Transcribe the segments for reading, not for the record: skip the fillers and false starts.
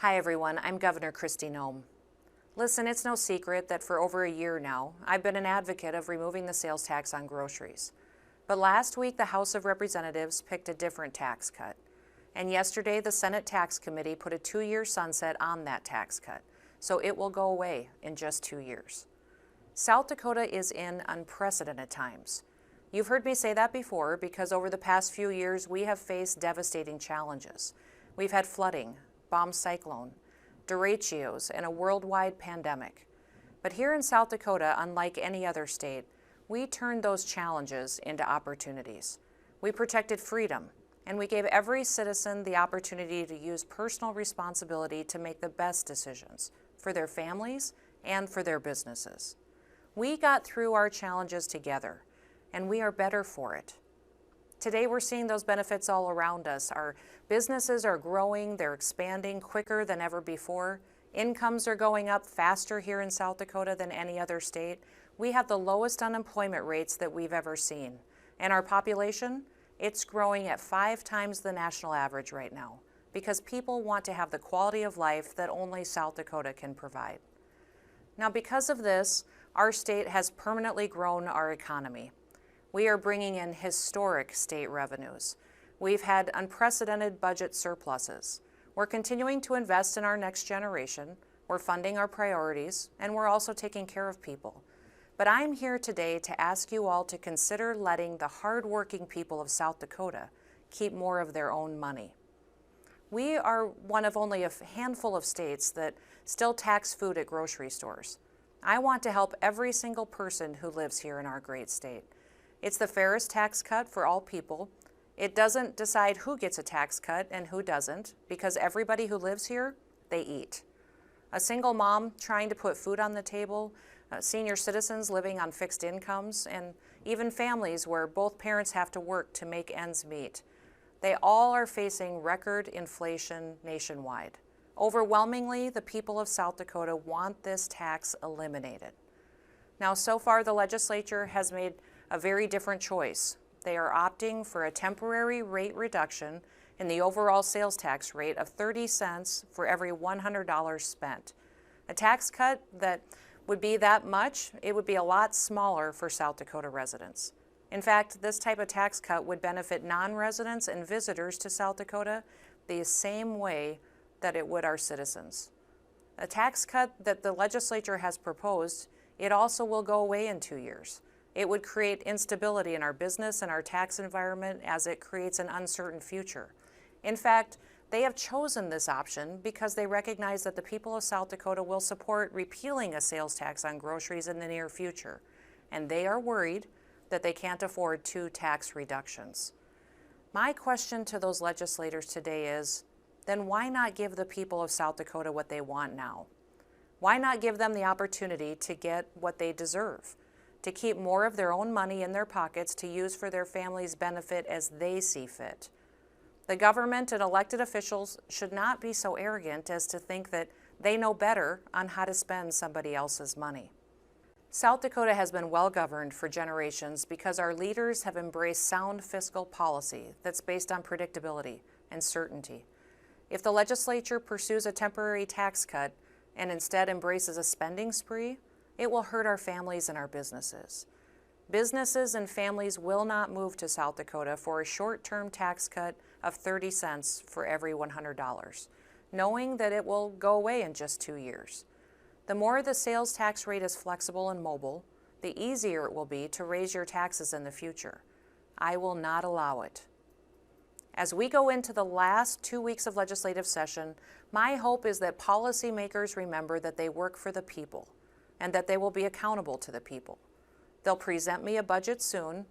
Hi everyone, I'm Governor Kristi Noem. Listen, it's no secret that for over a year now, I've been an advocate of removing the sales tax on groceries. But last week, the House of Representatives picked a different tax cut. And yesterday, the Senate Tax Committee put a 2-year sunset on that tax cut, so it will go away in just 2 years. South Dakota is in unprecedented times. You've heard me say that before because over the past few years, we have faced devastating challenges. We've had flooding, bomb cyclone, derechos, and a worldwide pandemic. But here in South Dakota, unlike any other state, we turned those challenges into opportunities. We protected freedom, and we gave every citizen the opportunity to use personal responsibility to make the best decisions for their families and for their businesses. We got through our challenges together, and we are better for it. Today, we're seeing those benefits all around us. Our businesses are growing, they're expanding quicker than ever before. Incomes are going up faster here in South Dakota than any other state. We have the lowest unemployment rates that we've ever seen. And our population, it's growing at 5 times the national average right now because people want to have the quality of life that only South Dakota can provide. Now, because of this, our state has permanently grown our economy. We are bringing in historic state revenues. We've had unprecedented budget surpluses. We're continuing to invest in our next generation. We're funding our priorities, and we're also taking care of people. But I'm here today to ask you all to consider letting the hardworking people of South Dakota keep more of their own money. We are one of only a handful of states that still tax food at grocery stores. I want to help every single person who lives here in our great state. It's the fairest tax cut for all people. It doesn't decide who gets a tax cut and who doesn't, because everybody who lives here, they eat. A single mom trying to put food on the table, senior citizens living on fixed incomes, and even families where both parents have to work to make ends meet. They all are facing record inflation nationwide. Overwhelmingly, the people of South Dakota want this tax eliminated. Now, so far, the legislature has made a very different choice. They are opting for a temporary rate reduction in the overall sales tax rate of 30 cents for every $100 spent. A tax cut that would be that much, it would be a lot smaller for South Dakota residents. In fact, this type of tax cut would benefit non-residents and visitors to South Dakota the same way that it would our citizens. A tax cut that the legislature has proposed, it also will go away in 2 years. It would create instability in our business and our tax environment as it creates an uncertain future. In fact, they have chosen this option because they recognize that the people of South Dakota will support repealing a sales tax on groceries in the near future, and they are worried that they can't afford 2 tax reductions. My question to those legislators today is, then why not give the people of South Dakota what they want now? Why not give them the opportunity to get what they deserve? To keep more of their own money in their pockets to use for their family's benefit as they see fit. The government and elected officials should not be so arrogant as to think that they know better on how to spend somebody else's money. South Dakota has been well governed for generations because our leaders have embraced sound fiscal policy that's based on predictability and certainty. If the legislature pursues a temporary tax cut and instead embraces a spending spree, it will hurt our families and our businesses. Businesses and families will not move to South Dakota for a short-term tax cut of 30 cents for every $100, knowing that it will go away in just 2 years. The more the sales tax rate is flexible and mobile, the easier it will be to raise your taxes in the future. I will not allow it. As we go into the last 2 weeks of legislative session, my hope is that policymakers remember that they work for the people, and that they will be accountable to the people. They'll present me a budget soon,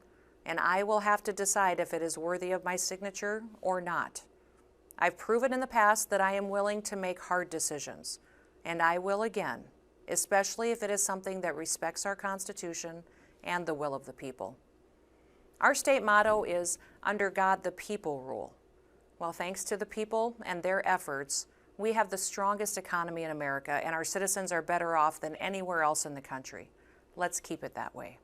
and I will have to decide if it is worthy of my signature or not. I've proven in the past that I am willing to make hard decisions, and I will again, especially if it is something that respects our Constitution and the will of the people. Our state motto is, "Under God the people rule." Well, thanks to the people and their efforts, we have the strongest economy in America, and our citizens are better off than anywhere else in the country. Let's keep it that way.